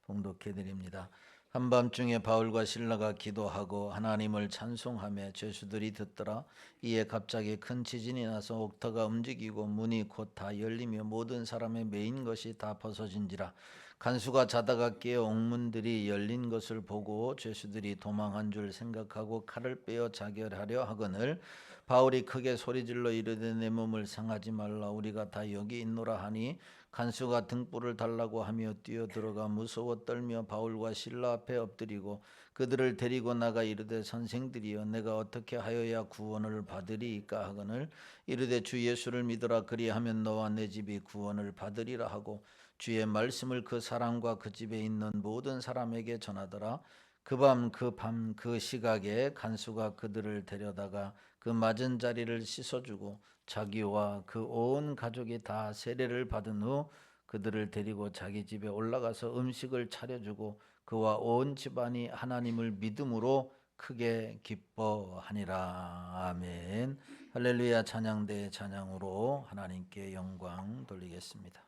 봉독해 드립니다. 한밤중에 바울과 실라가 기도하고 하나님을 찬송하며 죄수들이 듣더라. 이에 갑자기 큰 지진이 나서 옥터가 움직이고 문이 곧 다 열리며 모든 사람의 메인 것이 다 벗어진지라. 간수가 자다가 깨어 옥문들이 열린 것을 보고 죄수들이 도망한 줄 생각하고 칼을 빼어 자결하려 하거늘 바울이 크게 소리질러 이르되 내 몸을 상하지 말라. 우리가 다 여기 있노라 하니 간수가 등불을 달라고 하며 뛰어들어가 무서워 떨며 바울과 실라 앞에 엎드리고 그들을 데리고 나가 이르되 선생들이여 내가 어떻게 하여야 구원을 받으리이까 하거늘 이르되 주 예수를 믿으라. 그리하면 너와 내 집이 구원을 받으리라 하고 주의 말씀을 그 사람과 그 집에 있는 모든 사람에게 전하더라. 그 시각에 간수가 그들을 데려다가 그 맞은 자리를 씻어주고 자기와 그 온 가족이 다 세례를 받은 후 그들을 데리고 자기 집에 올라가서 음식을 차려주고 그와 온 집안이 하나님을 믿음으로 크게 기뻐하니라. 아멘. 할렐루야. 찬양대 찬양으로 하나님께 영광 돌리겠습니다.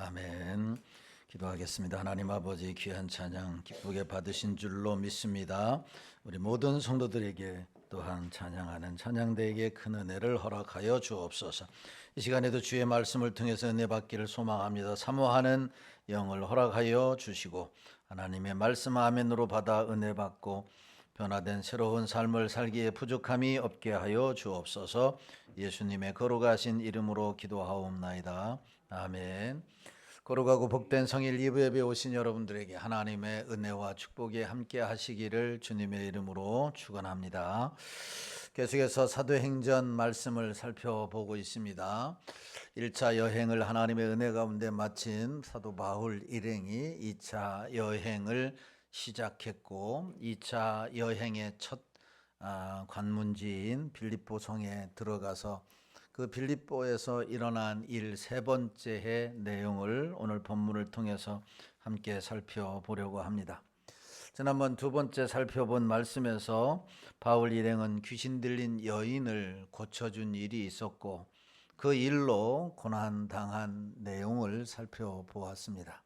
아멘. 기도하겠습니다. 하나님 아버지 귀한 찬양 기쁘게 받으신 줄로 믿습니다. 우리 모든 성도들에게 또한 찬양하는 찬양대에게 큰 은혜를 허락하여 주옵소서. 이 시간에도 주의 말씀을 통해서 은혜 받기를 소망합니다. 사모하는 영을 허락하여 주시고 하나님의 말씀 아멘으로 받아 은혜 받고 변화된 새로운 삶을 살기에 부족함이 없게 하여 주옵소서. 예수님의 거룩하신 이름으로 기도하옵나이다. 아멘. 거룩하고 복된 성일 예배에 오신 여러분들에게 하나님의 은혜와 축복이 함께 하시기를 주님의 이름으로 축원합니다. 계속해서 사도행전 말씀을 살펴보고 있습니다. 1차 여행을 하나님의 은혜 가운데 마친 사도 바울 일행이 2차 여행을 시작했고 2차 여행의 첫 관문지인 빌립보 성에 들어가서 그 빌립보에서 일어난 일 세 번째의 내용을 오늘 본문을 통해서 함께 살펴보려고 합니다. 지난번 두 번째 살펴본 말씀에서 바울 일행은 귀신 들린 여인을 고쳐준 일이 있었고 그 일로 고난당한 내용을 살펴보았습니다.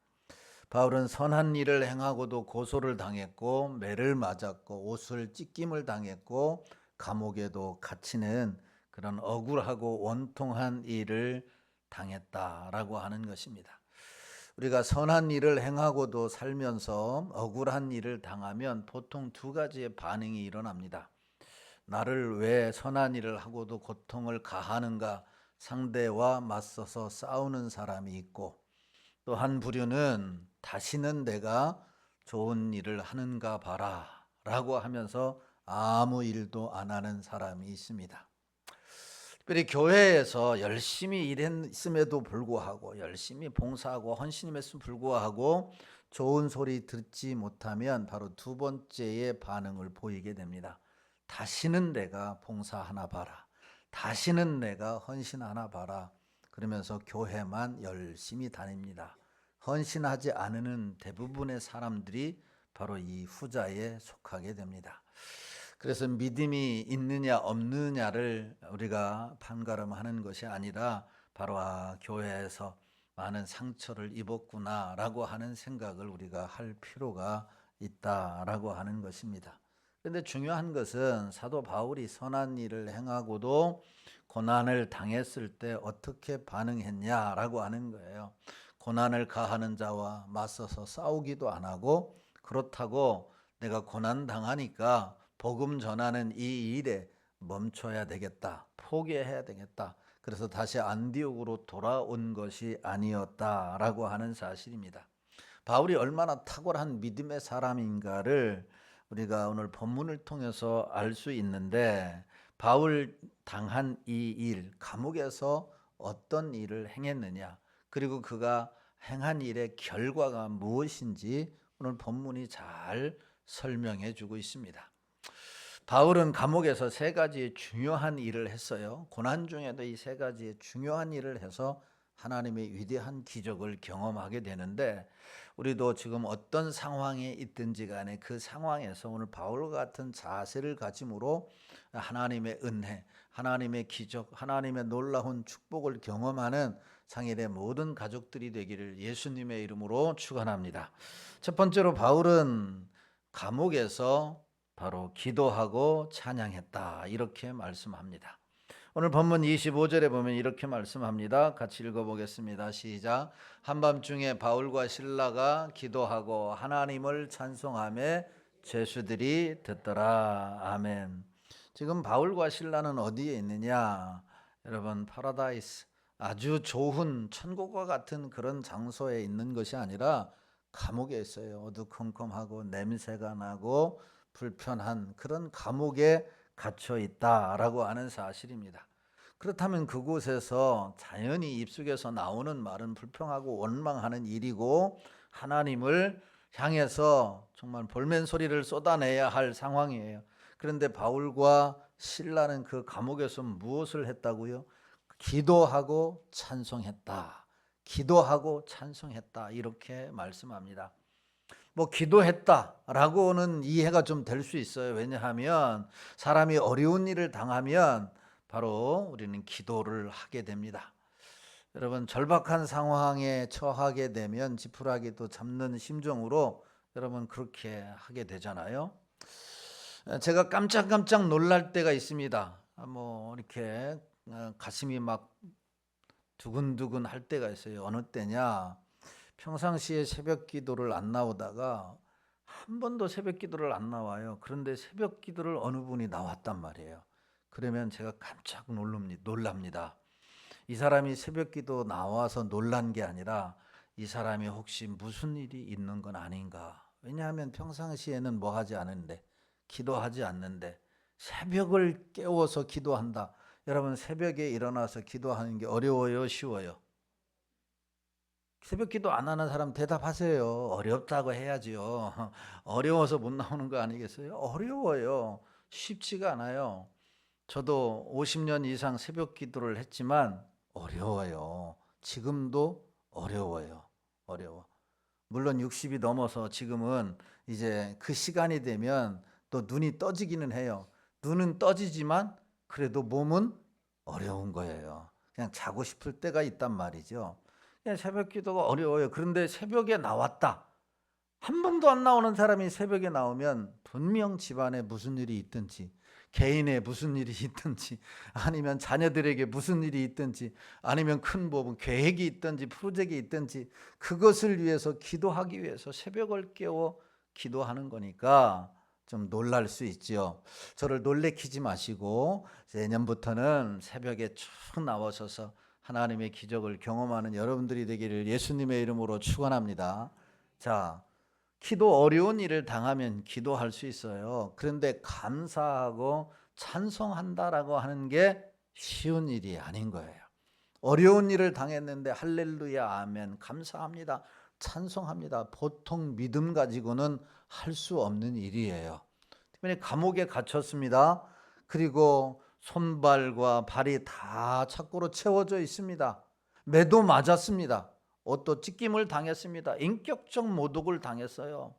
바울은 선한 일을 행하고도 고소를 당했고 매를 맞았고 옷을 찢김을 당했고 감옥에도 갇히는 그런 억울하고 원통한 일을 당했다라고 하는 것입니다. 우리가 선한 일을 행하고도 살면서 억울한 일을 당하면 보통 두 가지의 반응이 일어납니다. 나를 왜 선한 일을 하고도 고통을 가하는가 상대와 맞서서 싸우는 사람이 있고 또 한 부류는 다시는 내가 좋은 일을 하는가 봐라 라고 하면서 아무 일도 안 하는 사람이 있습니다. 특별히 교회에서 열심히 일했음에도 불구하고 열심히 봉사하고 헌신임에도 불구하고 좋은 소리 듣지 못하면 바로 두 번째의 반응을 보이게 됩니다. 다시는 내가 봉사하나 봐라. 다시는 내가 헌신하나 봐라. 그러면서 교회만 열심히 다닙니다. 헌신하지 않는 대부분의 사람들이 바로 이 후자에 속하게 됩니다. 그래서 믿음이 있느냐 없느냐를 우리가 판가름하는 것이 아니라 바로 교회에서 많은 상처를 입었구나라고 하는 생각을 우리가 할 필요가 있다라고 하는 것입니다. 그런데 중요한 것은 사도 바울이 선한 일을 행하고도 고난을 당했을 때 어떻게 반응했냐라고 하는 거예요. 고난을 가하는 자와 맞서서 싸우기도 안 하고 그렇다고 내가 고난 당하니까 복음 전하는 이 일에 멈춰야 되겠다. 포기해야 되겠다. 그래서 다시 안디옥으로 돌아온 것이 아니었다라고 하는 사실입니다. 바울이 얼마나 탁월한 믿음의 사람인가를 우리가 오늘 본문을 통해서 알 수 있는데 바울 당한 이 일, 감옥에서 어떤 일을 행했느냐 그리고 그가 행한 일의 결과가 무엇인지 오늘 본문이 잘 설명해 주고 있습니다. 바울은 감옥에서 세 가지의 중요한 일을 했어요. 고난 중에도 이 세 가지의 중요한 일을 해서 하나님의 위대한 기적을 경험하게 되는데 우리도 지금 어떤 상황에 있든지 간에 그 상황에서 오늘 바울과 같은 자세를 가짐으로 하나님의 은혜, 하나님의 기적, 하나님의 놀라운 축복을 경험하는 상일의 모든 가족들이 되기를 예수님의 이름으로 축원합니다. 첫 번째로 바울은 감옥에서 바로 기도하고 찬양했다 이렇게 말씀합니다. 오늘 본문 25절에 보면 이렇게 말씀합니다. 같이 읽어보겠습니다. 시작. 한밤중에 바울과 실라가 기도하고 하나님을 찬송하며 죄수들이 듣더라. 아멘. 지금 바울과 실라는 어디에 있느냐? 여러분 파라다이스 아주 좋은 천국과 같은 그런 장소에 있는 것이 아니라 감옥에 있어요. 어두컴컴하고 냄새가 나고 불편한 그런 감옥에 갇혀 있다라고 하는 사실입니다. 그렇다면 그곳에서 자연히 입속에서 나오는 말은 불평하고 원망하는 일이고 하나님을 향해서 정말 볼멘 소리를 쏟아내야 할 상황이에요. 그런데 바울과 실라는 그 감옥에서 무엇을 했다고요? 기도하고 찬송했다. 기도하고 찬송했다. 이렇게 말씀합니다. 뭐 기도했다라고는 이해가 좀 될 수 있어요. 왜냐하면 사람이 어려운 일을 당하면 바로 우리는 기도를 하게 됩니다. 여러분 절박한 상황에 처하게 되면 지푸라기도 잡는 심정으로 여러분 그렇게 하게 되잖아요. 제가 깜짝깜짝 놀랄 때가 있습니다. 뭐 이렇게 가슴이 막 두근두근 할 때가 있어요. 어느 때냐? 평상시에 새벽 기도를 안 나오다가 한 번도 새벽 기도를 안 나와요. 그런데 새벽 기도를 어느 분이 나왔단 말이에요. 그러면 제가 깜짝 놀랍니다. 이 사람이 새벽 기도 나와서 놀란 게 아니라 이 사람이 혹시 무슨 일이 있는 건 아닌가. 왜냐하면 평상시에는 뭐 하지 않은데, 기도하지 않는데 새벽을 깨워서 기도한다. 여러분 새벽에 일어나서 기도하는 게 어려워요, 쉬워요? 새벽 기도 안 하는 사람 대답하세요. 어렵다고 해야지요. 어려워서 못 나오는 거 아니겠어요? 어려워요. 쉽지가 않아요. 저도 50년 이상 새벽 기도를 했지만 어려워요. 지금도 어려워요. 어려워. 물론 60이 넘어서 지금은 이제 그 시간이 되면 또 눈이 떠지기는 해요. 눈은 떠지지만 그래도 몸은 어려운 거예요. 그냥 자고 싶을 때가 있단 말이죠. 그냥 새벽 기도가 어려워요. 그런데 새벽에 나왔다. 한 번도 안 나오는 사람이 새벽에 나오면 분명 집안에 무슨 일이 있든지, 개인에 무슨 일이 있든지, 아니면 자녀들에게 무슨 일이 있든지, 아니면 큰 뭐 계획이 있든지 프로젝트가 있든지 그것을 위해서 기도하기 위해서 새벽을 깨워 기도하는 거니까 좀 놀랄 수 있죠. 저를 놀래키지 마시고 내년부터는 새벽에 쭉 나오셔서 하나님의 기적을 경험하는 여러분들이 되기를 예수님의 이름으로 축원합니다. 자, 기도 어려운 일을 당하면 기도할 수 있어요. 그런데 감사하고 찬송한다라고 하는 게 쉬운 일이 아닌 거예요. 어려운 일을 당했는데 할렐루야 아멘 감사합니다 찬송합니다. 보통 믿음 가지고는 할 수 없는 일이에요. 특별히 감옥에 갇혔습니다. 그리고 손발과 발이 다 착고로 채워져 있습니다. 매도 맞았습니다. 옷도 찢김을 당했습니다. 인격적 모독을 당했어요.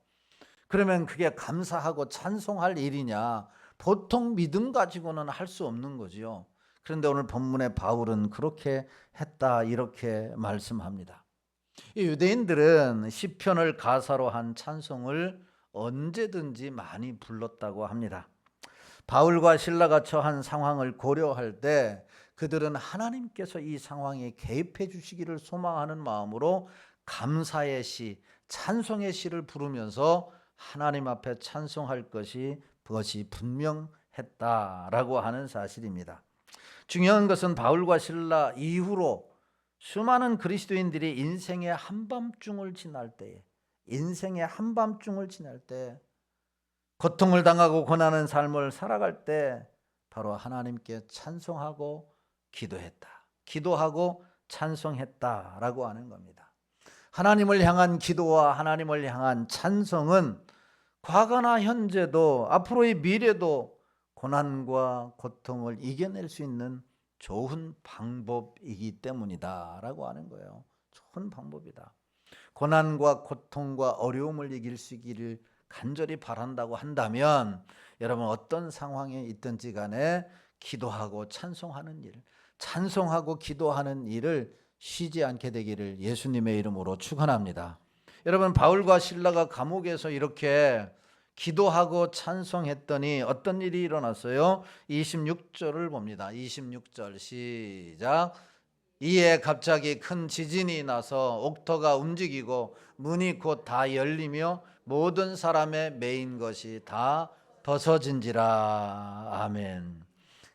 그러면 그게 감사하고 찬송할 일이냐? 보통 믿음 가지고는 할 수 없는 거지요. 그런데 오늘 본문의 바울은 그렇게 했다 이렇게 말씀합니다. 이 유대인들은 시편을 가사로 한 찬송을 언제든지 많이 불렀다고 합니다. 바울과 실라가 처한 상황을 고려할 때 그들은 하나님께서 이 상황에 개입해 주시기를 소망하는 마음으로 감사의 시, 찬송의 시를 부르면서 하나님 앞에 찬송할 그것이 분명했다라고 하는 사실입니다. 중요한 것은 바울과 실라 이후로 수많은 그리스도인들이 인생의 한밤중을 지날 때에 고통을 당하고 고난하는 삶을 살아갈 때 바로 하나님께 찬송하고 기도하고 찬송했다라고 하는 겁니다. 하나님을 향한 기도와 하나님을 향한 찬송은 과거나 현재도 앞으로의 미래도 고난과 고통을 이겨낼 수 있는 좋은 방법이기 때문이다라고 하는 거예요. 좋은 방법이다. 고난과 고통과 어려움을 이길 수 있기를 간절히 바란다고 한다면 여러분 어떤 상황에 있든지 간에 기도하고 찬송하고 기도하는 일을 쉬지 않게 되기를 예수님의 이름으로 축원합니다. 여러분 바울과 실라가 감옥에서 이렇게 기도하고 찬송했더니 어떤 일이 일어났어요? 26절을 봅니다. 26절 시작. 이에 갑자기 큰 지진이 나서 옥토가 움직이고 문이 곧 다 열리며 모든 사람의 매인 것이 다 벗어진지라. 아멘.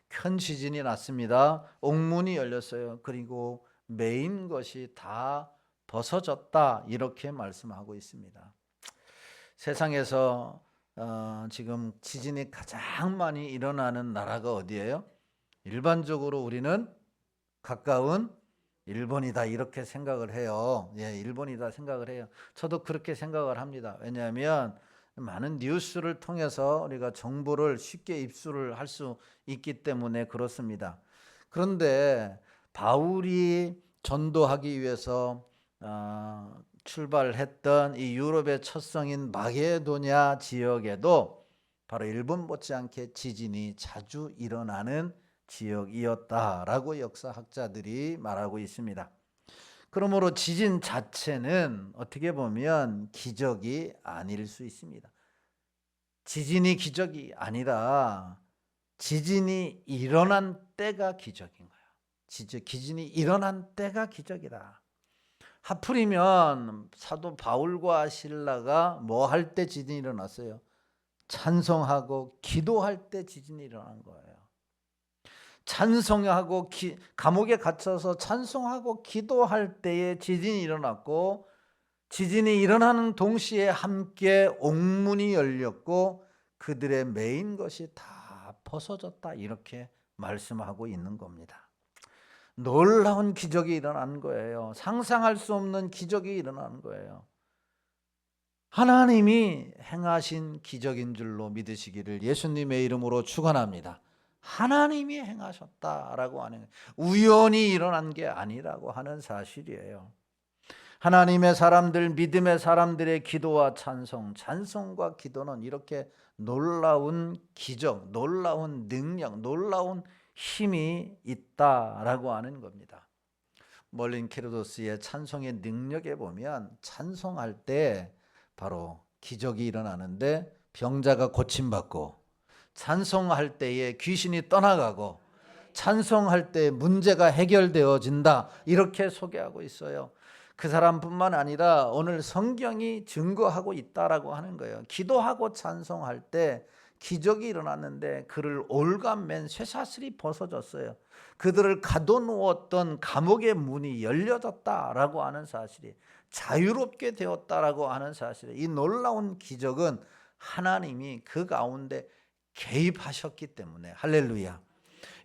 큰 지진이 났습니다. 옥문이 열렸어요. 그리고 매인 것이 다 벗어졌다. 이렇게 말씀하고 있습니다. 세상에서 지금 지진이 가장 많이 일어나는 나라가 어디예요? 일반적으로 우리는 가까운 일본이다 이렇게 생각을 해요. 일본이다 생각을 해요. 저도 그렇게 생각을 합니다. 왜냐하면 많은 뉴스를 통해서 우리가 정보를 쉽게 입수를 할 수 있기 때문에 그렇습니다. 그런데 바울이 전도하기 위해서 출발했던 이 유럽의 첫 성인 마게도냐 지역에도 바로 일본 못지않게 지진이 자주 일어나는 지역이었다라고 역사학자들이 말하고 있습니다. 그러므로 지진 자체는 어떻게 보면 기적이 아닐 수 있습니다. 지진이 기적이 아니라 지진이 일어난 때가 기적인 거예요. 지진이 일어난 때가 기적이다. 하필이면 사도 바울과 실라가 뭐 할 때 지진이 일어났어요? 찬송하고 기도할 때 지진이 일어난 거예요. 찬송하고 감옥에 갇혀서 찬송하고 기도할 때에 지진이 일어났고, 지진이 일어나는 동시에 함께 옥문이 열렸고 그들의 매인 것이 다 벗어졌다, 이렇게 말씀하고 있는 겁니다. 놀라운 기적이 일어난 거예요. 상상할 수 없는 기적이 일어난 거예요. 하나님이 행하신 기적인 줄로 믿으시기를 예수님의 이름으로 축원합니다. 하나님이 행하셨다라고 하는, 우연히 일어난 게 아니라고 하는 사실이에요. 하나님의 사람들, 믿음의 사람들의 기도와 찬송과 기도는 이렇게 놀라운 기적, 놀라운 능력, 놀라운 힘이 있다라고 하는 겁니다. 멀린 케르도스의 찬송의 능력에 보면 찬송할 때 바로 기적이 일어나는데, 병자가 고침받고, 찬송할 때에 귀신이 떠나가고, 찬송할 때 문제가 해결되어진다, 이렇게 소개하고 있어요. 그 사람뿐만 아니라 오늘 성경이 증거하고 있다라고 하는 거예요. 기도하고 찬송할 때 기적이 일어났는데 그를 올감맨 쇠사슬이 벗어졌어요. 그들을 가둬놓았던 감옥의 문이 열려졌다라고 하는 사실이, 자유롭게 되었다라고 하는 사실이, 이 놀라운 기적은 하나님이 그 가운데 개입하셨기 때문에, 할렐루야.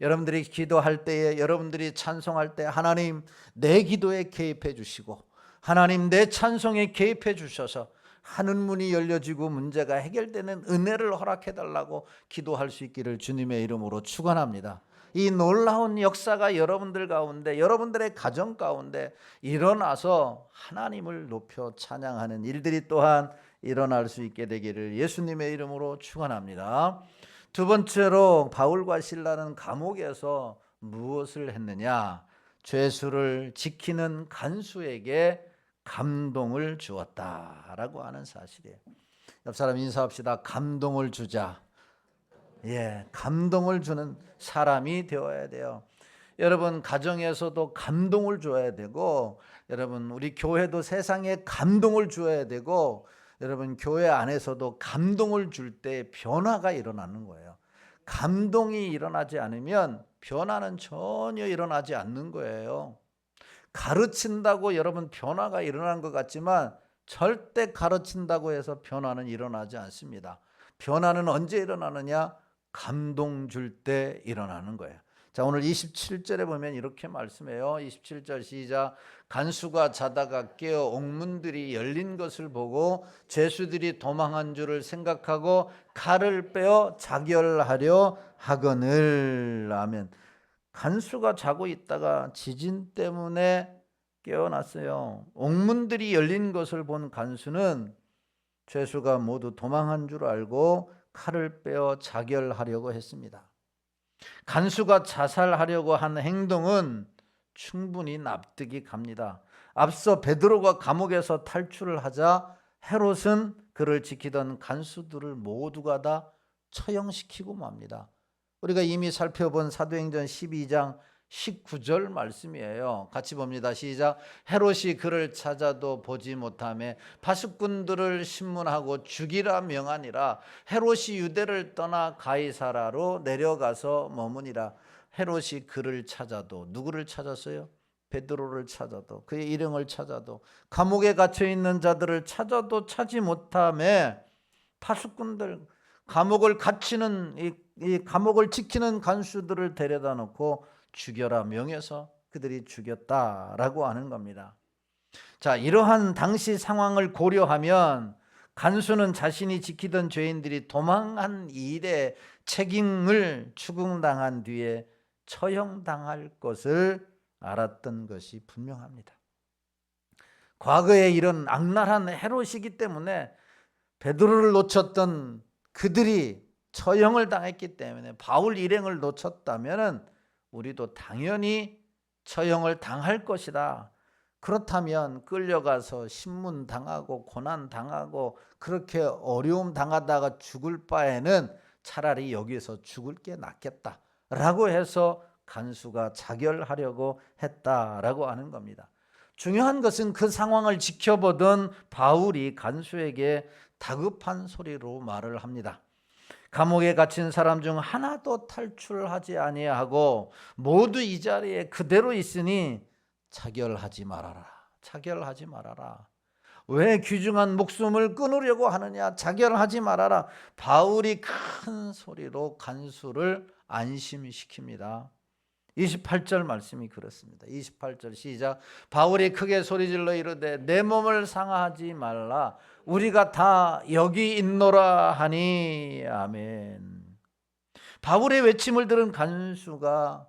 여러분들이 기도할 때에, 여러분들이 찬송할 때 하나님 내 기도에 개입해 주시고, 하나님 내 찬송에 개입해 주셔서 하늘 문이 열려지고 문제가 해결되는 은혜를 허락해 달라고 기도할 수 있기를 주님의 이름으로 축원합니다. 이 놀라운 역사가 여러분들 가운데, 여러분들의 가정 가운데 일어나서 하나님을 높여 찬양하는 일들이 또한 일어날 수 있게 되기를 예수님의 이름으로 축원합니다. 두 번째로 바울과 실라는 감옥에서 무엇을 했느냐? 죄수를 지키는 간수에게 감동을 주었다라고 하는 사실이에요. 옆 사람 인사합시다. 감동을 주자. 감동을 주는 사람이 되어야 돼요. 여러분, 가정에서도 감동을 줘야 되고, 여러분 우리 교회도 세상에 감동을 줘야 되고, 여러분 교회 안에서도 감동을 줄 때 변화가 일어나는 거예요. 감동이 일어나지 않으면 변화는 전혀 일어나지 않는 거예요. 가르친다고 여러분 변화가 일어난 것 같지만 절대 가르친다고 해서 변화는 일어나지 않습니다. 변화는 언제 일어나느냐? 감동 줄 때 일어나는 거예요. 자, 오늘 27절에 보면 이렇게 말씀해요. 27절 시작. 간수가 자다가 깨어 옥문들이 열린 것을 보고 죄수들이 도망한 줄을 생각하고 칼을 빼어 자결하려 하거늘. 아멘. 간수가 자고 있다가 지진 때문에 깨어났어요. 옥문들이 열린 것을 본 간수는 죄수가 모두 도망한 줄 알고 칼을 빼어 자결하려고 했습니다. 간수가 자살하려고 한 행동은 충분히 납득이 갑니다. 앞서 베드로가 감옥에서 탈출을 하자 헤롯은 그를 지키던 간수들을 모두가 다 처형시키고 맙니다. 우리가 이미 살펴본 사도행전 12장 19절 말씀이에요. 같이 봅니다. 시작. 헤롯이 그를 찾아도 보지 못하며 파수꾼들을 신문하고 죽이라 명하니라. 헤롯이 유대를 떠나 가이사라로 내려가서 머무니라. 헤롯이 그를 찾아도, 누구를 찾았어요? 베드로를 찾아도, 그의 일행을 찾아도, 감옥에 갇혀 있는 자들을 찾아도 찾지 못하며 파수꾼들, 감옥을 갇히는 이 감옥을 지키는 간수들을 데려다 놓고 죽여라 명해서 그들이 죽였다라고 하는 겁니다. 자, 이러한 당시 상황을 고려하면 간수는 자신이 지키던 죄인들이 도망한 일에 책임을 추궁당한 뒤에 처형당할 것을 알았던 것이 분명합니다. 과거에 이런 악랄한 헤롯이기 때문에 베드로를 놓쳤던 그들이 처형을 당했기 때문에, 바울 일행을 놓쳤다면 우리도 당연히 처형을 당할 것이다. 그렇다면 끌려가서 신문 당하고 고난 당하고 그렇게 어려움 당하다가 죽을 바에는 차라리 여기서 죽을 게 낫겠다라고 해서 간수가 자결하려고 했다라고 하는 겁니다. 중요한 것은 그 상황을 지켜보던 바울이 간수에게 다급한 소리로 말을 합니다. 감옥에 갇힌 사람 중 하나도 탈출하지 아니하고 모두 이 자리에 그대로 있으니 자결하지 말아라. 자결하지 말아라. 왜 귀중한 목숨을 끊으려고 하느냐? 자결하지 말아라. 바울이 큰 소리로 간수를 안심시킵니다. 28절 말씀이 그렇습니다. 28절 시작. 바울이 크게 소리질러 이르되 내 몸을 상하지 말라. 우리가 다 여기 있노라 하니. 아멘. 바울의 외침을 들은 간수가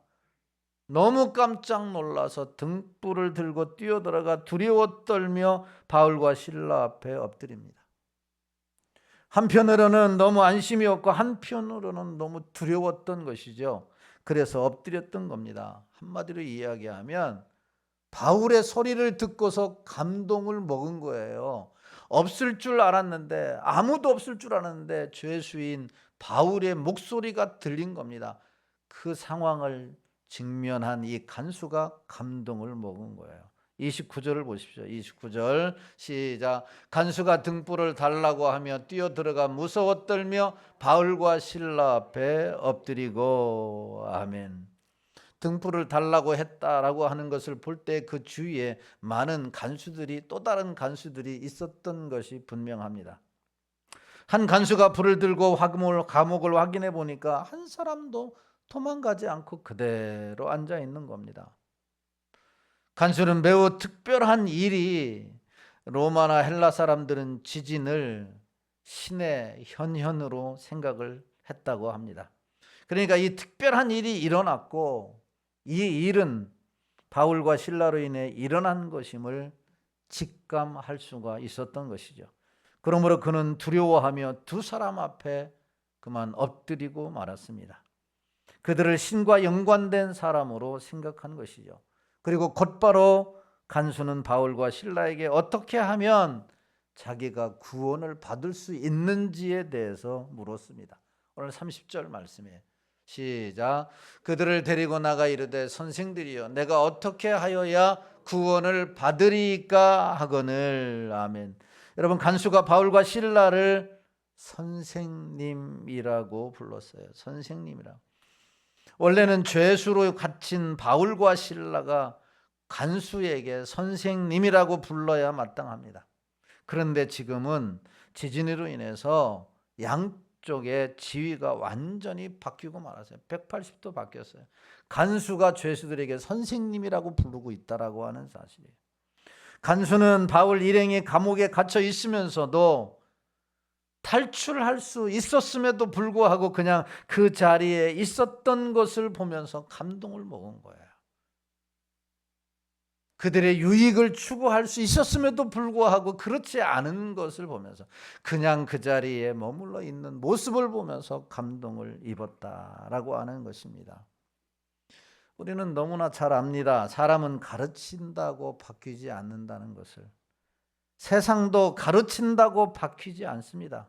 너무 깜짝 놀라서 등불을 들고 뛰어들어가 두려워 떨며 바울과 실라 앞에 엎드립니다. 한편으로는 너무 안심이 없고 한편으로는 너무 두려웠던 것이죠. 그래서 엎드렸던 겁니다. 한마디로 이야기하면 바울의 소리를 듣고서 감동을 먹은 거예요. 없을 줄 알았는데, 아무도 없을 줄 알았는데 죄수인 바울의 목소리가 들린 겁니다. 그 상황을 직면한 이 간수가 감동을 먹은 거예요. 29절을 보십시오. 29절 시작. 간수가 등불을 달라고 하며 뛰어들어가 무서워 떨며 바울과 실라 앞에 엎드리고. 아멘. 등불을 달라고 했다라고 하는 것을 볼 때 그 주위에 많은 간수들이, 또 다른 간수들이 있었던 것이 분명합니다. 한 간수가 불을 들고 감옥을 확인해 보니까 한 사람도 도망가지 않고 그대로 앉아 있는 겁니다. 간수는 매우 특별한 일이, 로마나 헬라 사람들은 지진을 신의 현현으로 생각을 했다고 합니다. 그러니까 이 특별한 일이 일어났고 이 일은 바울과 실라로 인해 일어난 것임을 직감할 수가 있었던 것이죠. 그러므로 그는 두려워하며 두 사람 앞에 그만 엎드리고 말았습니다. 그들을 신과 연관된 사람으로 생각한 것이죠. 그리고 곧바로 간수는 바울과 실라에게 어떻게 하면 자기가 구원을 받을 수 있는지에 대해서 물었습니다. 오늘 30절 말씀에 시작. 그들을 데리고 나가 이르되 선생들이여 내가 어떻게 하여야 구원을 받으리까 하거늘. 아멘. 여러분, 간수가 바울과 실라를 선생님이라고 불렀어요. 선생님이라고. 원래는 죄수로 갇힌 바울과 실라가 간수에게 선생님이라고 불러야 마땅합니다. 그런데 지금은 지진으로 인해서 양쪽의 지위가 완전히 바뀌고 말았어요. 180도 바뀌었어요. 간수가 죄수들에게 선생님이라고 부르고 있다라고 하는 사실이에요. 간수는 바울 일행이 감옥에 갇혀 있으면서도 탈출할 수 있었음에도 불구하고 그냥 그 자리에 있었던 것을 보면서 감동을 먹은 거예요. 그들의 유익을 추구할 수 있었음에도 불구하고 그렇지 않은 것을 보면서 그냥 그 자리에 머물러 있는 모습을 보면서 감동을 입었다라고 하는 것입니다. 우리는 너무나 잘 압니다. 사람은 가르친다고 바뀌지 않는다는 것을. 세상도 가르친다고 바뀌지 않습니다.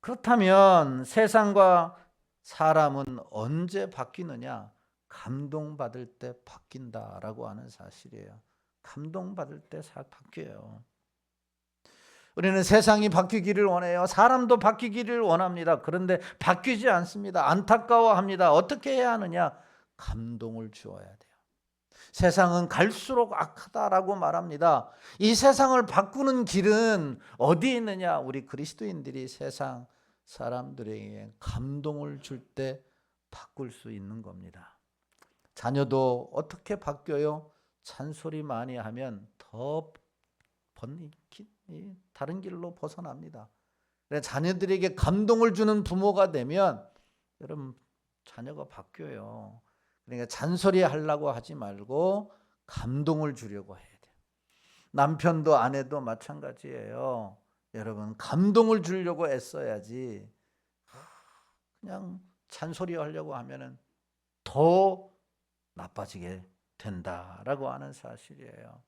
그렇다면 세상과 사람은 언제 바뀌느냐? 감동받을 때 바뀐다라고 하는 사실이에요. 감동받을 때 바뀌어요. 우리는 세상이 바뀌기를 원해요. 사람도 바뀌기를 원합니다. 그런데 바뀌지 않습니다. 안타까워합니다. 어떻게 해야 하느냐? 감동을 주어야 돼요. 세상은 갈수록 악하다라고 말합니다. 이 세상을 바꾸는 길은 어디에 있느냐? 우리 그리스도인들이 세상 사람들에게 감동을 줄 때 바꿀 수 있는 겁니다. 자녀도 어떻게 바뀌어요? 잔소리 많이 하면 더 다른 길로 벗어납니다. 자녀들에게 감동을 주는 부모가 되면 여러분 자녀가 바뀌어요. 그러니까 잔소리 하려고 하지 말고 감동을 주려고 해야 돼요. 남편도 아내도 마찬가지예요. 여러분 감동을 주려고 애써야지 그냥 잔소리 하려고 하면은 더 나빠지게 된다라고 하는 사실이에요.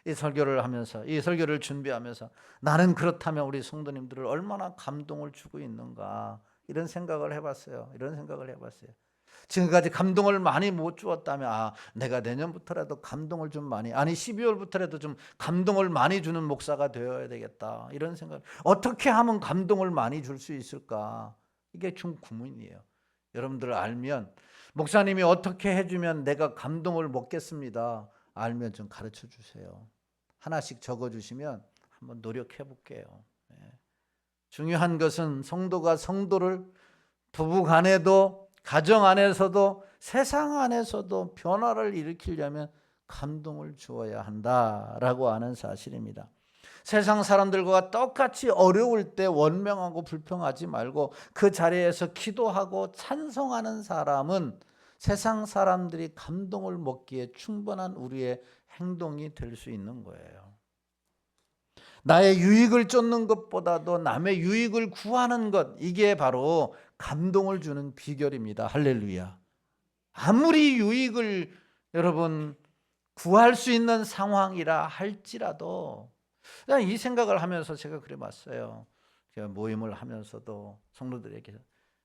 이 설교를 하면서, 이 설교를 준비하면서 나는 그렇다면 우리 성도님들을 얼마나 감동을 주고 있는가, 이런 생각을 해봤어요. 지금까지 감동을 많이 못 주었다면 내가 내년부터라도 감동을 좀 많이, 12월부터라도 좀 감동을 많이 주는 목사가 되어야 되겠다, 이런 생각. 어떻게 하면 감동을 많이 줄 수 있을까, 이게 좀 고민이에요. 여러분들 알면, 목사님이 어떻게 해주면 내가 감동을 먹겠습니다, 알면 좀 가르쳐 주세요. 하나씩 적어주시면 한번 노력해 볼게요. 중요한 것은 성도가 성도를, 부부 간에도 가정 안에서도 세상 안에서도 변화를 일으키려면 감동을 주어야 한다라고 하는 사실입니다. 세상 사람들과 똑같이 어려울 때 원망하고 불평하지 말고 그 자리에서 기도하고 찬송하는 사람은 세상 사람들이 감동을 먹기에 충분한 우리의 행동이 될 수 있는 거예요. 나의 유익을 쫓는 것보다도 남의 유익을 구하는 것, 이게 바로 감동을 주는 비결입니다. 할렐루야. 아무리 유익을 여러분 구할 수 있는 상황이라 할지라도, 이 생각을 하면서 제가 그래 봤어요. 제가 모임을 하면서도 성도들에게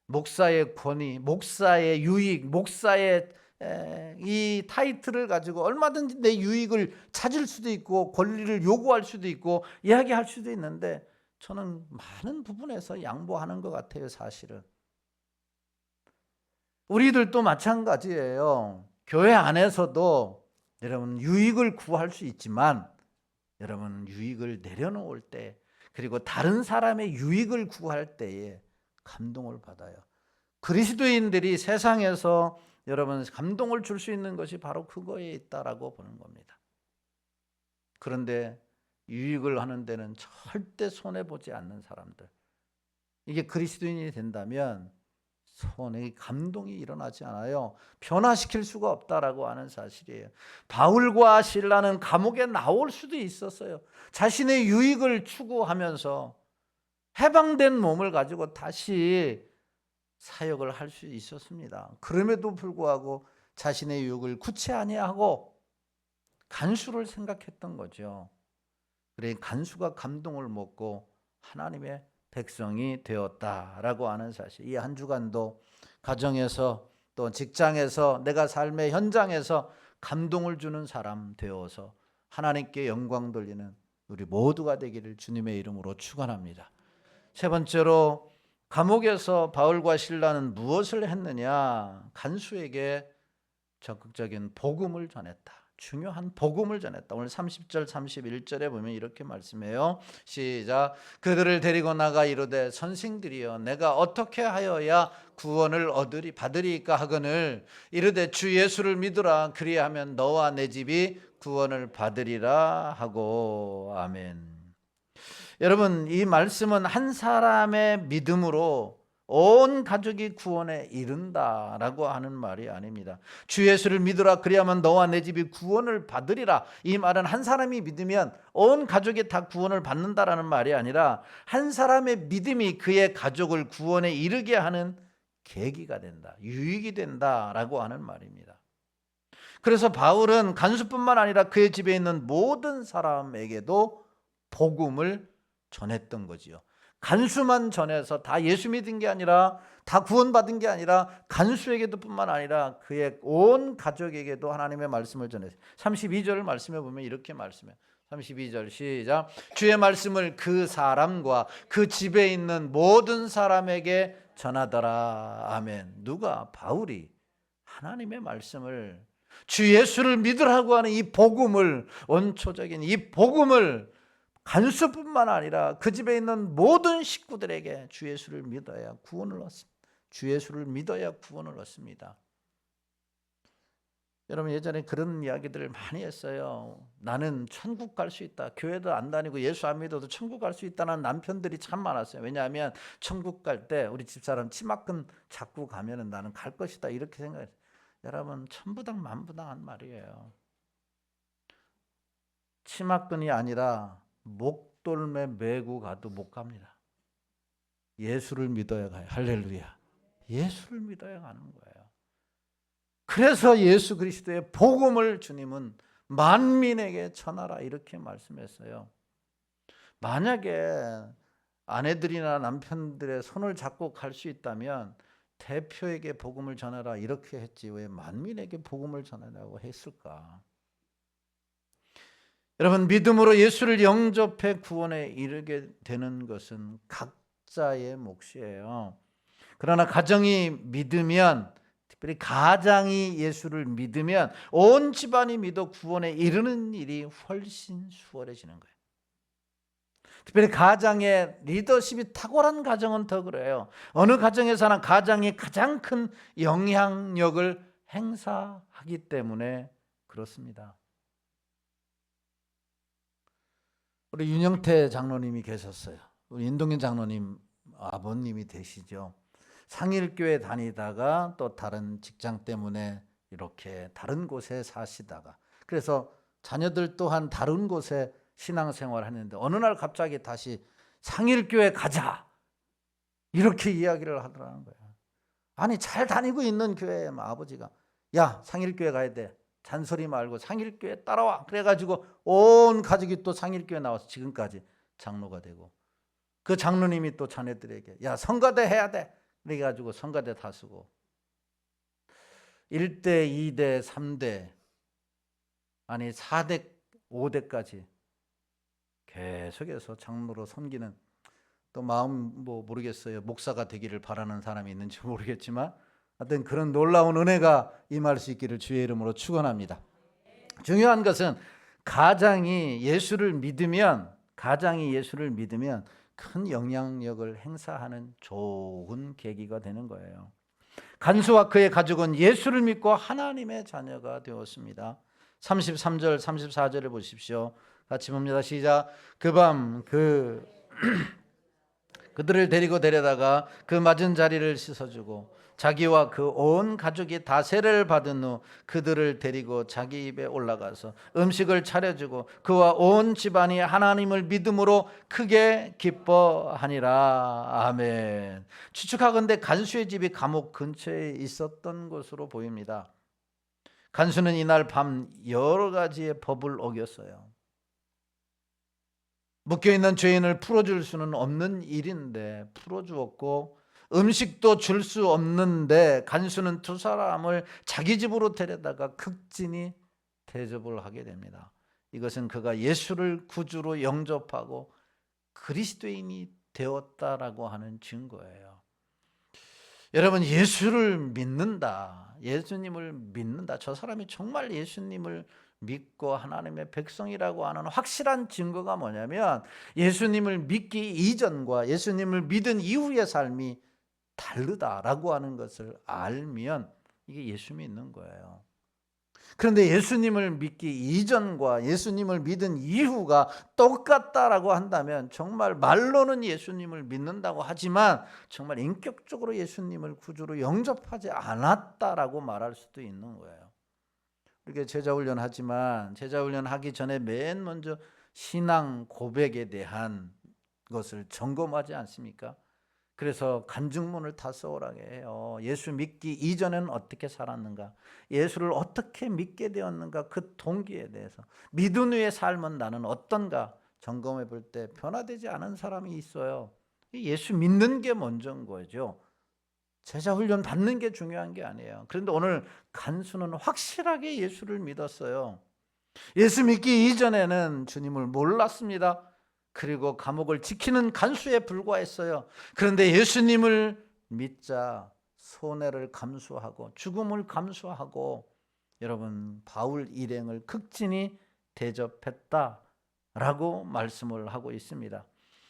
목사의 권위, 목사의 유익, 목사의 이 타이틀을 가지고 얼마든지 내 유익을 찾을 수도 있고 권리를 요구할 수도 있고 이야기할 수도 있는데, 저는 많은 부분에서 양보하는 것 같아요. 사실은 우리들도 마찬가지예요. 교회 안에서도 여러분 유익을 구할 수 있지만, 여러분 유익을 내려놓을 때, 그리고 다른 사람의 유익을 구할 때에 감동을 받아요. 그리스도인들이 세상에서 여러분 감동을 줄 수 있는 것이 바로 그거에 있다라고 보는 겁니다. 그런데 유익을 하는 데는 절대 손해보지 않는 사람들, 이게 그리스도인이 된다면 손에 감동이 일어나지 않아요. 변화시킬 수가 없다라고 하는 사실이에요. 바울과 실라는 감옥에 나올 수도 있었어요. 자신의 유익을 추구하면서 해방된 몸을 가지고 다시 사역을 할 수 있었습니다. 그럼에도 불구하고 자신의 유익을 구체 아니하고 간수를 생각했던 거죠. 그래 간수가 감동을 먹고 하나님의 백성이 되었다라고 하는 사실. 이 한 주간도 가정에서 또 직장에서 내가 삶의 현장에서 감동을 주는 사람 되어서 하나님께 영광 돌리는 우리 모두가 되기를 주님의 이름으로 축원합니다. 세 번째로, 감옥에서 바울과 실라는 무엇을 했느냐? 간수에게 적극적인 복음을 전했다. 중요한 복음을 전했다. 오늘 30절 31절에 보면 이렇게 말씀해요. 시작. 그들을 데리고 나가 이르되 선생들이여 내가 어떻게 하여야 구원을 받으리까 하거늘 이르되 주 예수를 믿으라 그리하면 너와 내 집이 구원을 받으리라 하고. 아멘. 여러분, 이 말씀은 한 사람의 믿음으로 온 가족이 구원에 이른다라고 하는 말이 아닙니다. 주 예수를 믿으라 그리하면 너와 내 집이 구원을 받으리라. 이 말은 한 사람이 믿으면 온 가족이 다 구원을 받는다라는 말이 아니라 한 사람의 믿음이 그의 가족을 구원에 이르게 하는 계기가 된다, 유익이 된다라고 하는 말입니다. 그래서 바울은 간수뿐만 아니라 그의 집에 있는 모든 사람에게도 복음을 전했던 거지요. 간수만 전해서 다 예수 믿은 게 아니라, 다 구원받은 게 아니라 간수에게도 뿐만 아니라 그의 온 가족에게도 하나님의 말씀을 전했어요. 32절 말씀해 보면 이렇게 말씀해요. 32절 시작. 주의 말씀을 그 사람과 그 집에 있는 모든 사람에게 전하더라. 아멘. 누가? 바울이 하나님의 말씀을, 주 예수를 믿으라고 하는 이 복음을, 원초적인 이 복음을 간수뿐만 아니라 그 집에 있는 모든 식구들에게 주 예수를 믿어야 구원을 얻습니다. 주 예수를 믿어야 구원을 얻습니다. 여러분, 예전에 그런 이야기들을 많이 했어요. 나는 천국 갈 수 있다. 교회도 안 다니고 예수 안 믿어도 천국 갈 수 있다는 남편들이 참 많았어요. 왜냐하면 천국 갈 때 우리 집사람 치마끈 잡고 가면은 나는 갈 것이다, 이렇게 생각했어요. 여러분, 천부당 만부당 한 말이에요. 치마끈이 아니라 목돌매 메고 가도 못 갑니다. 예수를 믿어야 가요. 할렐루야. 예수를 믿어야 가는 거예요. 그래서 예수 그리스도의 복음을 주님은 만민에게 전하라 이렇게 말씀했어요. 만약에 아내들이나 남편들의 손을 잡고 갈 수 있다면 대표에게 복음을 전하라 이렇게 했지 왜 만민에게 복음을 전하라고 했을까? 여러분, 믿음으로 예수를 영접해 구원에 이르게 되는 것은 각자의 몫이에요. 그러나 가정이 믿으면, 특별히 가장이 예수를 믿으면 온 집안이 믿어 구원에 이르는 일이 훨씬 수월해지는 거예요. 특별히 가장의 리더십이 탁월한 가정은 더 그래요. 어느 가정에서나 가장이 가장 큰 영향력을 행사하기 때문에 그렇습니다. 우리 윤영태 장로님이 계셨어요. 우리 인동현 장로님 아버님이 되시죠. 상일교회 다니다가 또 다른 직장 때문에 이렇게 다른 곳에 사시다가, 그래서 자녀들 또한 다른 곳에 신앙생활을 했는데 어느 날 갑자기 다시 상일교회 가자 이렇게 이야기를 하더라는 거예요. 아니 잘 다니고 있는 교회에 아버지가 야 상일교회 가야 돼, 잔소리 말고 상일교회 따라와. 그래가지고 온 가족이 또 상일교회 나와서 지금까지 장로가 되고, 그 장로님이 또 자녀들에게 야 성가대 해야 돼 그래가지고 성가대 다 쓰고 1대 2대 3대 아니 4대 5대까지 계속해서 장로로 섬기는, 또 마음 뭐 모르겠어요. 목사가 되기를 바라는 사람이 있는지 모르겠지만 하여튼 그런 놀라운 은혜가 임할 수 있기를 주의 이름으로 축원합니다. 중요한 것은 가장이 예수를 믿으면 큰 영향력을 행사하는 좋은 계기가 되는 거예요. 간수와 그의 가족은 예수를 믿고 하나님의 자녀가 되었습니다. 33절 34절을 보십시오. 같이 봅니다. 시작. 그 밤 그들을 데리고 데려다가 그 맞은 자리를 씻어주고 자기와 그 온 가족이 다 세례를 받은 후 그들을 데리고 자기 입에 올라가서 음식을 차려주고 그와 온 집안이 하나님을 믿음으로 크게 기뻐하니라. 아멘. 추측하건대 간수의 집이 감옥 근처에 있었던 것으로 보입니다. 간수는 이날 밤 여러 가지의 법을 어겼어요. 묶여있는 죄인을 풀어줄 수는 없는 일인데 풀어주었고, 음식도 줄 수 없는데 간수는 두 사람을 자기 집으로 데려다가 극진히 대접을 하게 됩니다. 이것은 그가 예수를 구주로 영접하고 그리스도인이 되었다라고 하는 증거예요. 여러분, 예수를 믿는다, 예수님을 믿는다, 저 사람이 정말 예수님을 믿고 하나님의 백성이라고 하는 확실한 증거가 뭐냐면 예수님을 믿기 이전과 예수님을 믿은 이후의 삶이 다르다라고 하는 것을 알면 이게 예수 믿는 거예요. 그런데 예수님을 믿기 이전과 예수님을 믿은 이후가 똑같다라고 한다면 정말 말로는 예수님을 믿는다고 하지만 정말 인격적으로 예수님을 구주로 영접하지 않았다라고 말할 수도 있는 거예요. 이렇게 제자훈련 하지만 제자훈련 하기 전에 맨 먼저 신앙 고백에 대한 것을 점검하지 않습니까? 그래서 간증문을 다 써오라게 해요. 예수 믿기 이전에는 어떻게 살았는가, 예수를 어떻게 믿게 되었는가, 그 동기에 대해서, 믿은 후의 삶은 나는 어떤가 점검해 볼 때 변화되지 않은 사람이 있어요. 예수 믿는 게 먼저인 거죠. 제자 훈련 받는 게 중요한 게 아니에요. 그런데 오늘 간수는 확실하게 예수를 믿었어요. 예수 믿기 이전에는 주님을 몰랐습니다. 그리고 감옥을 지키는 간수에 불과했어요. 그런데 예수님을 믿자 손해를 감수하고 죽음을 감수하고 여러분 바울 일행을 극진히 대접했다라고 말씀을 하고 있습니다.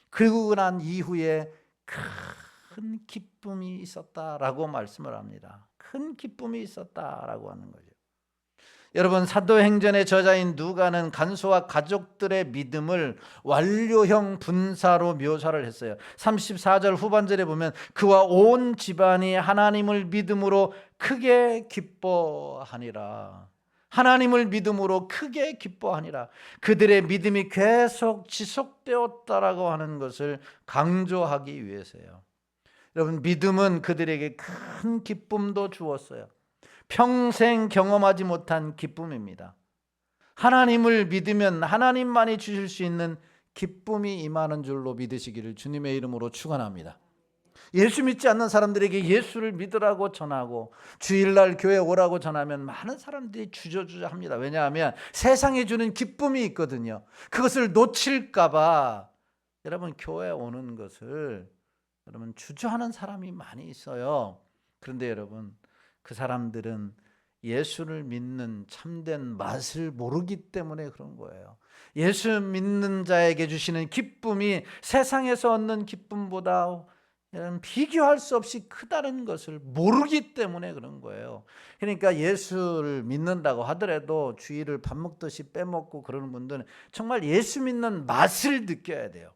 그리고 난 이후에 큰 기쁨이 있었다라고 말씀을 합니다. 큰 기쁨이 있었다라고 하는 거죠. 여러분, 사도행전의 저자인 누가는 간수와 가족들의 믿음을 완료형 분사로 묘사를 했어요. 34절 후반절에 보면 그와 온 집안이 하나님을 믿음으로 크게 기뻐하니라. 하나님을 믿음으로 크게 기뻐하니라. 그들의 믿음이 계속 지속되었다라고 하는 것을 강조하기 위해서요. 여러분, 믿음은 그들에게 큰 기쁨도 주었어요. 평생 경험하지 못한 기쁨입니다. 하나님을 믿으면 하나님만이 주실 수 있는 기쁨이 임하는 줄로 믿으시기를 주님의 이름으로 축원합니다. 예수 믿지 않는 사람들에게 예수를 믿으라고 전하고 주일날 교회 오라고 전하면 많은 사람들이 주저주저합니다. 왜냐하면 세상에 주는 기쁨이 있거든요. 그것을 놓칠까 봐 여러분 교회 오는 것을 여러분 주저하는 사람이 많이 있어요. 그런데 여러분 그 사람들은 예수를 믿는 참된 맛을 모르기 때문에 그런 거예요. 예수 믿는 자에게 주시는 기쁨이 세상에서 얻는 기쁨보다 비교할 수 없이 크다는 것을 모르기 때문에 그런 거예요. 그러니까 예수를 믿는다고 하더라도 주일을 밥 먹듯이 빼먹고 그러는 분들은 정말 예수 믿는 맛을 느껴야 돼요.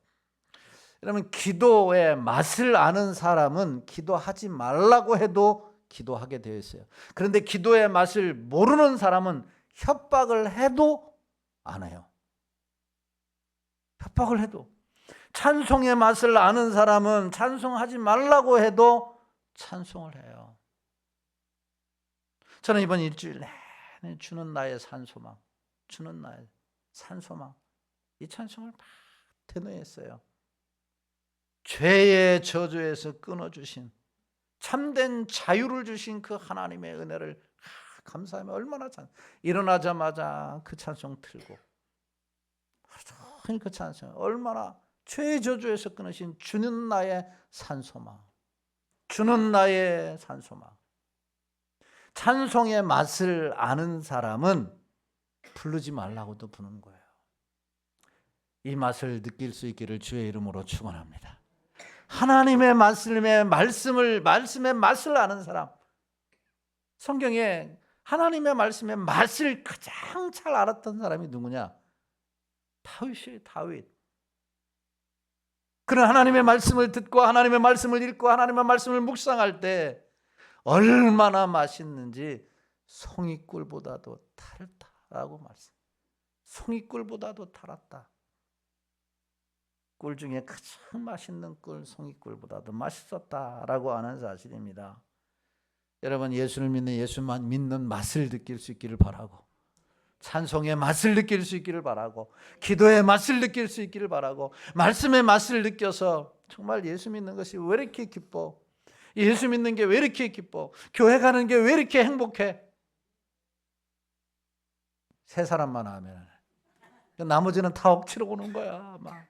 여러분 기도의 맛을 아는 사람은 기도하지 말라고 해도 기도하게 되어 있어요. 그런데 기도의 맛을 모르는 사람은 협박을 해도 안 해요. 협박을 해도. 찬송의 맛을 아는 사람은 찬송하지 말라고 해도 찬송을 해요. 저는 이번 일주일 내내 주는 나의 산소망, 주는 나의 산소망, 이 찬송을 막 대노했어요. 죄의 저주에서 끊어주신 참된 자유를 주신 그 하나님의 은혜를 감사하며 얼마나 일어나자마자 그 찬송 틀고 그 찬송 얼마나 죄의 저주에서 끊으신 주는 나의 산소망, 주는 나의 산소망. 찬송의 맛을 아는 사람은 부르지 말라고도 부르는 거예요. 이 맛을 느낄 수 있기를 주의 이름으로 축원합니다. 하나님의 말씀의 맛을 아는 사람, 성경에 하나님의 말씀의 맛을 가장 잘 알았던 사람이 누구냐? 다윗이에요. 다윗. 그런 하나님의 말씀을 듣고 하나님의 말씀을 읽고 하나님의 말씀을 묵상할 때 얼마나 맛있는지 송이꿀보다도 달다라고 말씀. 송이꿀보다도 달았다. 꿀 중에 가장 맛있는 꿀 송이꿀보다도 맛있었다라고 하는 사실입니다. 여러분 예수를 믿는 예수만 믿는 맛을 느낄 수 있기를 바라고 찬송의 맛을 느낄 수 있기를 바라고 기도의 맛을 느낄 수 있기를 바라고 말씀의 맛을 느껴서 정말 예수 믿는 것이 왜 이렇게 기뻐? 예수 믿는 게 왜 이렇게 기뻐? 교회 가는 게 왜 이렇게 행복해? 세 사람만 하면 나머지는 다 억지로 오는 거야. 막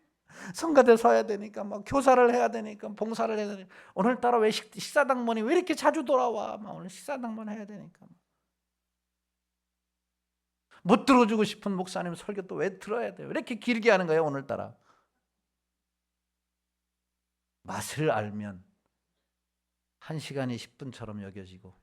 성가대 서야 되니까 막 교사를 해야 되니까 봉사를 해야 되니까 오늘따라 왜 식사당번이 왜 이렇게 자주 돌아와? 막 오늘 식사당번 해야 되니까 못 들어주고 싶은 목사님 설교 또 왜 들어야 돼요? 왜 이렇게 길게 하는 거예요 오늘따라? 맛을 알면 1시간이 10분처럼 여겨지고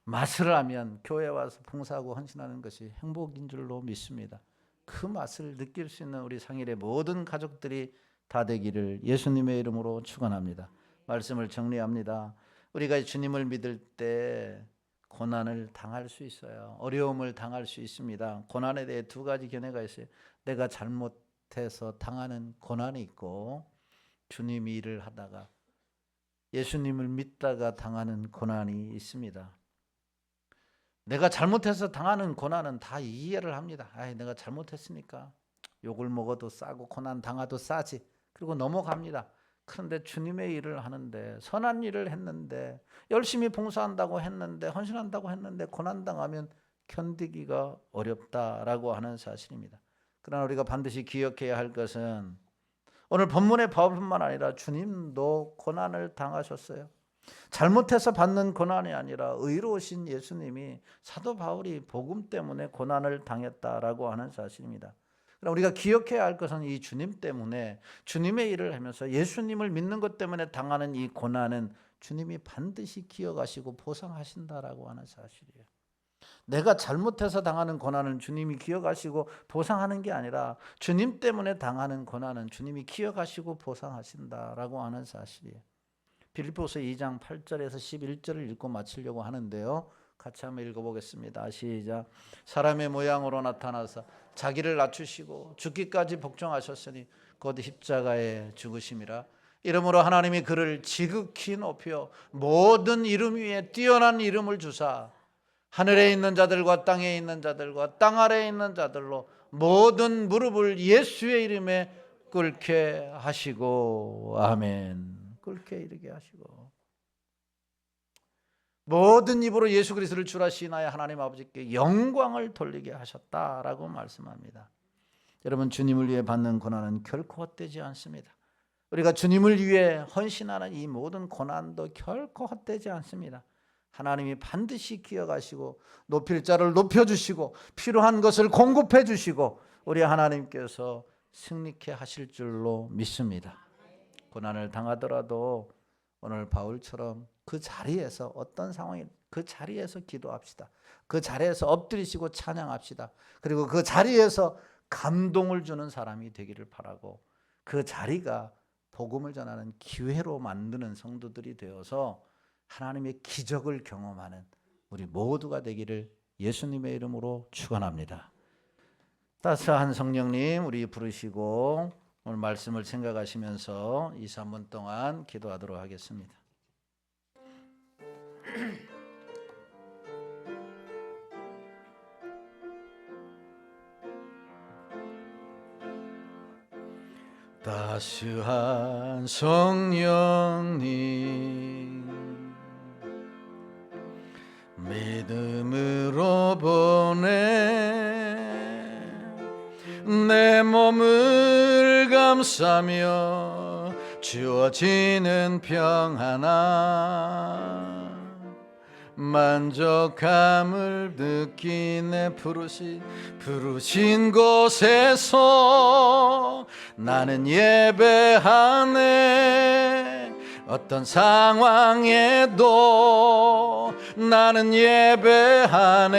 맛을 알면 교회 와서 봉사하고 헌신하는 것이 행복인 줄로 믿습니다. 그 맛을 느낄 수 있는 우리 상일의 모든 가족들이 다 되기를 예수님의 이름으로 축원합니다. 말씀을 정리합니다. 우리가 주님을 믿을 때 고난을 당할 수 있어요. 어려움을 당할 수 있습니다. 고난에 대해 두 가지 견해가 있어요. 내가 잘못해서 당하는 고난이 있고 주님이 일을 하다가 예수님을 믿다가 당하는 고난이 있습니다. 내가 잘못해서 당하는 고난은 다 이해를 합니다. 내가 잘못했으니까 욕을 먹어도 싸고 고난 당하도 싸지. 그리고 넘어갑니다. 그런데 주님의 일을 하는데 선한 일을 했는데 열심히 봉사한다고 했는데 헌신한다고 했는데 고난 당하면 견디기가 어렵다라고 하는 사실입니다. 그러나 우리가 반드시 기억해야 할 것은 오늘 본문의 바울뿐만 아니라 주님도 고난을 당하셨어요. 잘못해서 받는 고난이 아니라 의로우신 예수님이 사도 바울이 복음 때문에 고난을 당했다라고 하는 사실입니다. 그러나 우리가 기억해야 할 것은 이 주님 때문에 주님의 일을 하면서 예수님을 믿는 것 때문에 당하는 이 고난은 주님이 반드시 기억하시고 보상하신다라고 하는 사실이에요. 내가 잘못해서 당하는 고난은 주님이 기억하시고 보상하는 게 아니라 주님 때문에 당하는 고난은 주님이 기억하시고 보상하신다라고 하는 사실이에요. 빌립보서 2장 8절에서 11절을 읽고 마치려고 하는데요. 같이 한번 읽어보겠습니다. 시작. 사람의 모양으로 나타나서 자기를 낮추시고 죽기까지 복종하셨으니 곧 십자가에 죽으심이라. 이러므로 하나님이 그를 지극히 높여 모든 이름 위에 뛰어난 이름을 주사 하늘에 있는 자들과 땅에 있는 자들과 땅 아래에 있는 자들로 모든 무릎을 예수의 이름에 꿇게 하시고, 아멘. 꿇게 이르게 하시고, 모든 입으로 예수 그리스도를 주라 시인하여 하나님 아버지께 영광을 돌리게 하셨다라고 말씀합니다. 여러분, 주님을 위해 받는 고난은 결코 헛되지 않습니다. 우리가 주님을 위해 헌신하는 이 모든 고난도 결코 헛되지 않습니다. 하나님이 반드시 기억하시고 높일 자를 높여주시고 필요한 것을 공급해 주시고 우리 하나님께서 승리케 하실 줄로 믿습니다. 고난을 당하더라도 오늘 바울처럼 그 자리에서, 어떤 상황이, 그 자리에서 기도합시다. 그 자리에서 엎드리시고 찬양합시다. 그리고 그 자리에서 감동을 주는 사람이 되기를 바라고, 그 자리가 복음을 전하는 기회로 만드는 성도들이 되어서 하나님의 기적을 경험하는 우리 모두가 되기를 예수님의 이름으로 축원합니다. 따스한 성령님, 우리 부르시고 오늘 말씀을 생각하시면서 2, 3분 동안 기도하도록 하겠습니다. 따스한 성령님, 믿음으로 보내 내 몸을 감싸며 주어지는 평안함, 만족함을 느끼네. 부르신 곳에서 나는 예배하네. 어떤 상황에도 나는 예배하네.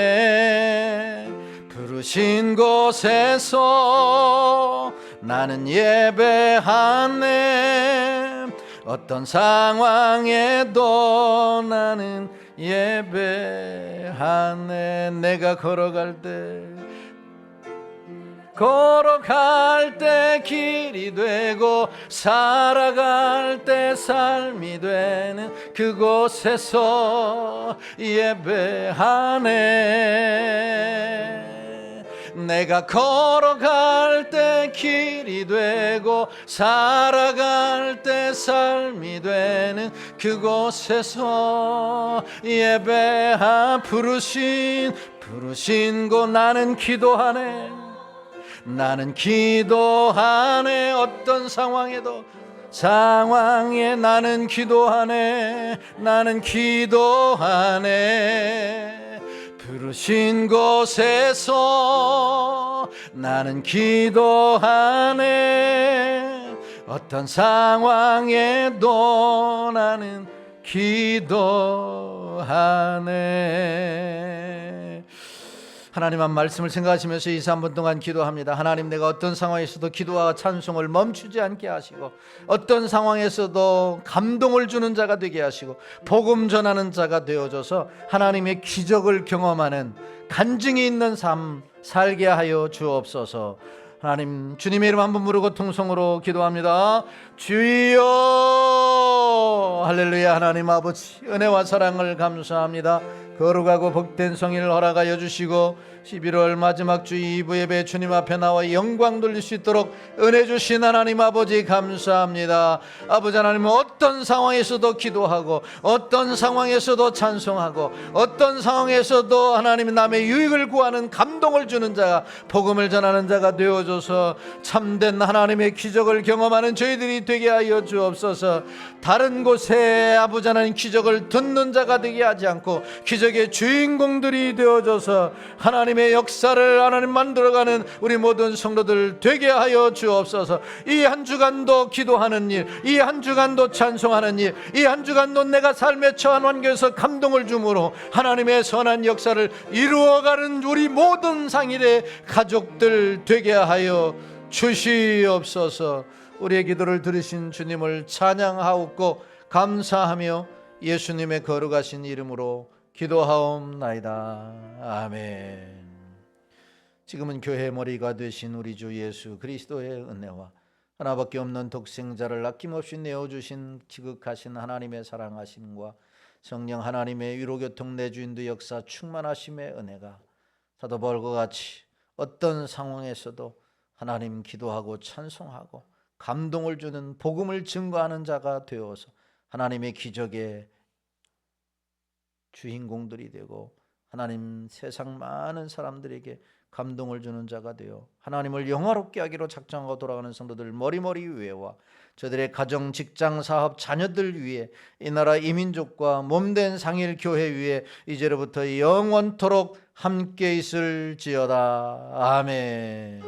부르신 곳에서 나는 예배하네. 어떤 상황에도 나는 예배하네. 내가 걸어갈 때 길이 되고 살아갈 때 삶이 되는 그곳에서 예배하네. 내가 걸어갈 때 길이 되고 살아갈 때 삶이 되는 그곳에서 부르신 곳 나는 기도하네. 어떤 상황에 나는 기도하네. 부르신 곳에서 나는 기도하네. 어떤 상황에도 나는 기도하네. 하나님한 말씀을 생각하시면서 2, 3분 동안 기도합니다. 하나님, 내가 어떤 상황에서도 기도와 찬송을 멈추지 않게 하시고 어떤 상황에서도 감동을 주는 자가 되게 하시고 복음 전하는 자가 되어줘서 하나님의 기적을 경험하는 간증이 있는 삶 살게 하여 주옵소서. 하나님, 주님의 이름 한번 부르고 통성으로 기도합니다. 주여, 할렐루야. 하나님 아버지, 은혜와 사랑을 감사합니다. 거룩하고 복된 성일을 허락하여 주시고 11월 마지막 주 2부 예배 주님 앞에 나와 영광 돌릴 수 있도록 은혜 주신 하나님 아버지 감사합니다. 아버지 하나님, 어떤 상황에서도 기도하고 어떤 상황에서도 찬송하고 어떤 상황에서도 하나님 남의 유익을 구하는 감동을 주는 자가, 복음을 전하는 자가 되어줘서 참된 하나님의 기적을 경험하는 저희들이 되게 하여 주옵소서. 다른 곳에 아버지 하나님 기적을 듣는 자가 되게 하지 않고 기적의 주인공들이 되어줘서 하나님의 역사를 하나님 만들어가는 우리 모든 성도들 되게 하여 주옵소서. 이 한 주간도 기도하는 일, 이 한 주간도 찬송하는 일, 이 한 주간도 내가 삶의 처한 환경에서 감동을 주므로 하나님의 선한 역사를 이루어가는 우리 모든 상일의 가족들 되게 하여 주시옵소서. 우리의 기도를 들으신 주님을 찬양하옵고 감사하며 예수님의 거룩하신 이름으로 기도하옵나이다. 아멘. 지금은 교회의 머리가 되신 우리 주 예수 그리스도의 은혜와 하나밖에 없는 독생자를 아낌없이 내어주신 지극하신 하나님의 사랑하심과 성령 하나님의 위로교통 내주인도 역사 충만하심의 은혜가 사도 바울과 같이 어떤 상황에서도 하나님 기도하고 찬송하고 감동을 주는 복음을 증거하는 자가 되어서 하나님의 기적의 주인공들이 되고 하나님 세상 많은 사람들에게 감동을 주는 자가 되어 하나님을 영화롭게 하기로 작정하고 돌아가는 성도들 머리머리 위에와 저들의 가정, 직장, 사업, 자녀들 위에 이 나라 이민족과 몸된 상일 교회 위에 이제로부터 영원토록 함께 있을지어다. 아멘.